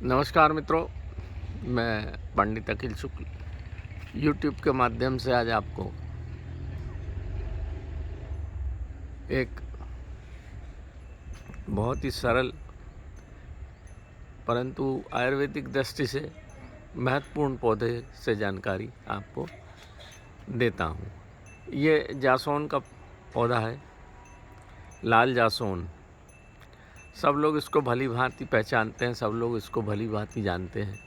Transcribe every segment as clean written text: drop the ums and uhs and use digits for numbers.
नमस्कार मित्रों, मैं पंडित अखिल शुक्ल यूट्यूब के माध्यम से आज आपको एक बहुत ही सरल परंतु आयुर्वेदिक दृष्टि से महत्वपूर्ण पौधे से जानकारी आपको देता हूँ। ये जासौन का पौधा है, लाल जासौन। सब लोग इसको भली भांति पहचानते हैं, सब लोग इसको भली भांति जानते हैं।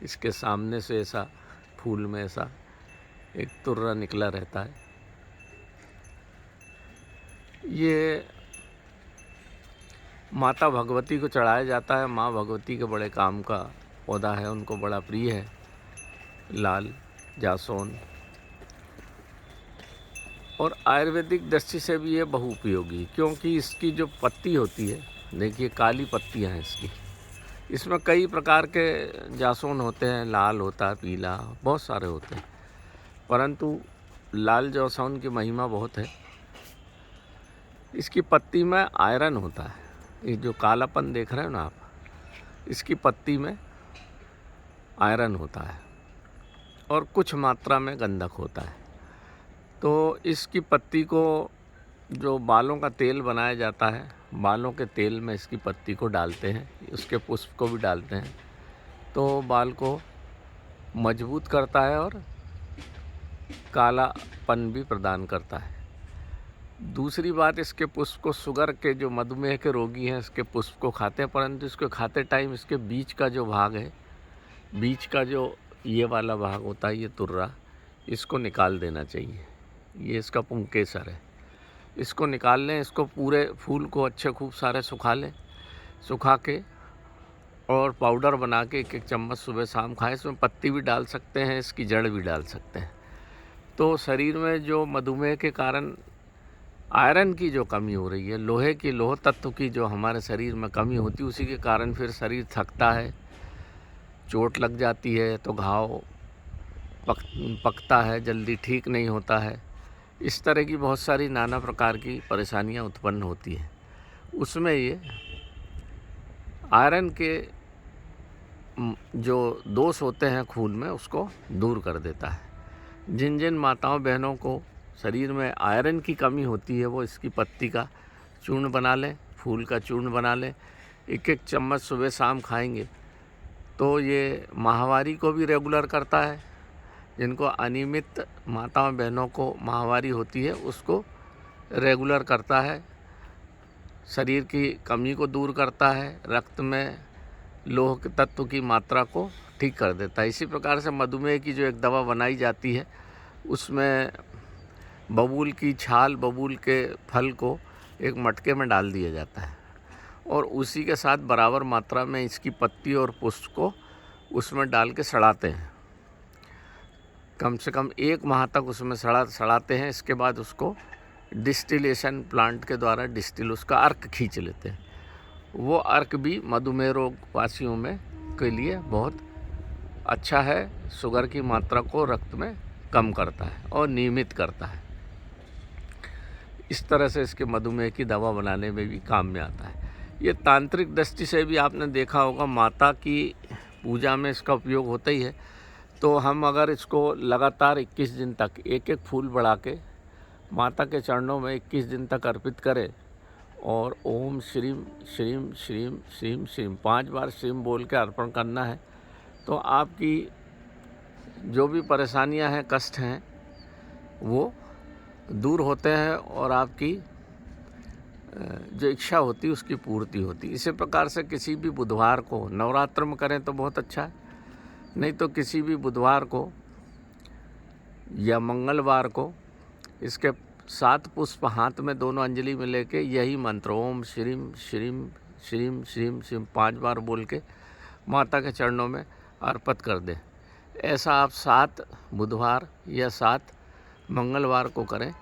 इसके सामने से ऐसा फूल में ऐसा एक तुर्रा निकला रहता है। ये माता भगवती को चढ़ाया जाता है। माँ भगवती के बड़े काम का पौधा है, उनको बड़ा प्रिय है लाल जासौन। और आयुर्वेदिक दृष्टि से भी ये बहुउपयोगी, क्योंकि इसकी जो पत्ती होती है, देखिए काली पत्तियां हैं इसकी। इसमें कई प्रकार के जासौन होते हैं, लाल होता है, पीला, बहुत सारे होते हैं, परंतु लाल जासौन की महिमा बहुत है। इसकी पत्ती में आयरन होता है। ये जो कालापन देख रहे हो ना आप, इसकी पत्ती में आयरन होता है और कुछ मात्रा में गंधक होता है। तो इसकी पत्ती को जो बालों का तेल बनाया जाता है, बालों के तेल में इसकी पत्ती को डालते हैं, उसके पुष्प को भी डालते हैं, तो बाल को मजबूत करता है और कालापन भी प्रदान करता है। दूसरी बात, इसके पुष्प को शुगर के जो मधुमेह के रोगी हैं इसके पुष्प को खाते हैं, परंतु इसको खाते टाइम इसके बीच का जो भाग है, बीच का जो ये वाला भाग होता है, ये तुर्रा, इसको निकाल देना चाहिए। ये इसका पुंकेसर है, इसको निकाल लें। इसको पूरे फूल को अच्छे खूब सारे सुखा लें, सुखा के और पाउडर बना के एक एक चम्मच सुबह शाम खाएं। इसमें पत्ती भी डाल सकते हैं, इसकी जड़ भी डाल सकते हैं। तो शरीर में जो मधुमेह के कारण आयरन की जो कमी हो रही है, लोहे की, लोह तत्व की जो हमारे शरीर में कमी होती है, उसी के कारण फिर शरीर थकता है, चोट लग जाती है तो घाव पकता है, जल्दी ठीक नहीं होता है। इस तरह की बहुत सारी नाना प्रकार की परेशानियां उत्पन्न होती हैं। उसमें ये आयरन के जो दोष होते हैं खून में, उसको दूर कर देता है। जिन जिन माताओं बहनों को शरीर में आयरन की कमी होती है, वो इसकी पत्ती का चूर्ण बना लें, फूल का चूर्ण बना लें, एक एक चम्मच सुबह शाम खाएंगे तो ये माहवारी को भी रेगुलर करता है। जिनको अनियमित माताओं बहनों को माहवारी होती है, उसको रेगुलर करता है, शरीर की कमी को दूर करता है, रक्त में लोह के तत्व की मात्रा को ठीक कर देता है। इसी प्रकार से मधुमेह की जो एक दवा बनाई जाती है, उसमें बबूल की छाल, बबूल के फल को एक मटके में डाल दिया जाता है और उसी के साथ बराबर मात्रा में इसकी पत्ती और पुष्प को उसमें डाल के सड़ाते हैं। कम से कम 1 माह तक उसमें सड़ाते हैं। इसके बाद उसको डिस्टिलेशन प्लांट के द्वारा डिस्टिल उसका अर्क खींच लेते हैं। वो अर्क भी मधुमेह रोग वासियों में के लिए बहुत अच्छा है, शुगर की मात्रा को रक्त में कम करता है और नियमित करता है। इस तरह से इसके मधुमेह की दवा बनाने में भी काम में आता है। ये तांत्रिक दृष्टि से भी आपने देखा होगा, माता की पूजा में इसका उपयोग होता ही है। तो हम अगर इसको लगातार 21 दिन तक एक एक फूल बढ़ा के माता के चरणों में 21 दिन तक अर्पित करें और ओम श्रीम श्रीम श्रीम श्रीम श्रीम 5 बार श्रीम बोल के अर्पण करना है, तो आपकी जो भी परेशानियां हैं, कष्ट हैं, वो दूर होते हैं और आपकी जो इच्छा होती है उसकी पूर्ति होती है। इसी प्रकार से किसी भी बुधवार को, नवरात्र में करें तो बहुत अच्छा है, नहीं तो किसी भी बुधवार को या मंगलवार को इसके 7 पुष्प हाथ में दोनों अंजलि में लेके यही मंत्र ओम श्रीम श्रीम श्रीम श्रीम श्रीम 5 बार बोल के माता के चरणों में अर्पित कर दें। ऐसा आप 7 बुधवार या 7 मंगलवार को करें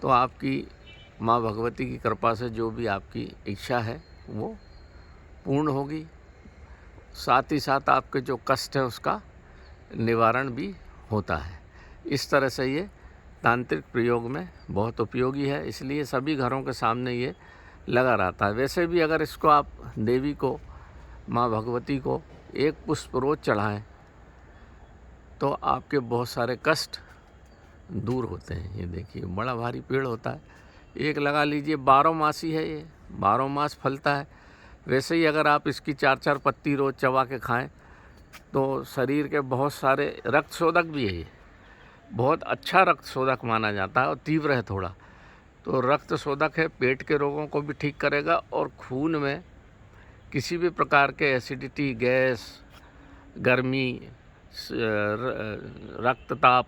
तो आपकी माँ भगवती की कृपा से जो भी आपकी इच्छा है वो पूर्ण होगी। साथ ही साथ आपके जो कष्ट है उसका निवारण भी होता है। इस तरह से ये तांत्रिक प्रयोग में बहुत उपयोगी है, इसलिए सभी घरों के सामने ये लगा रहता है। वैसे भी अगर इसको आप देवी को माँ भगवती को एक पुष्प रोज चढ़ाएं तो आपके बहुत सारे कष्ट दूर होते हैं। ये देखिए बड़ा भारी पेड़ होता है, एक लगा लीजिए, 12 मासी है ये, 12 मास फलता है। वैसे ही अगर आप इसकी 4-4 पत्ती रोज़ चबा के खाएं तो शरीर के बहुत सारे, रक्त शोधक भी है ये, बहुत अच्छा रक्त शोधक माना जाता है और तीव्र है थोड़ा, तो रक्त शोधक है, पेट के रोगों को भी ठीक करेगा और खून में किसी भी प्रकार के एसिडिटी, गैस, गर्मी, रक्तताप,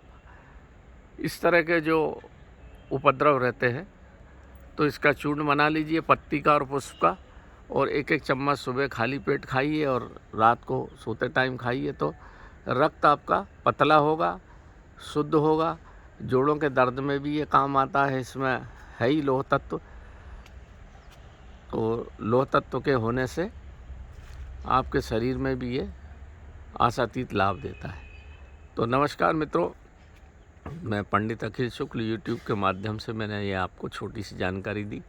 इस तरह के जो उपद्रव रहते हैं तो इसका चूर्ण बना लीजिए, पत्ती का और पुष्प का, और एक एक चम्मच सुबह खाली पेट खाइए और रात को सोते टाइम खाइए तो रक्त आपका पतला होगा, शुद्ध होगा। जोड़ों के दर्द में भी ये काम आता है, इसमें है ही लौह तत्व, तो लौह तत्व के होने से आपके शरीर में भी ये आशातीत लाभ देता है। तो नमस्कार मित्रों, मैं पंडित अखिल शुक्ल यूट्यूब के माध्यम से मैंने ये आपको छोटी सी जानकारी दी।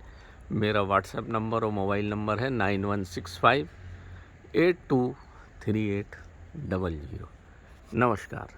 मेरा व्हाट्सएप नंबर और मोबाइल नंबर है 9165823800। नमस्कार।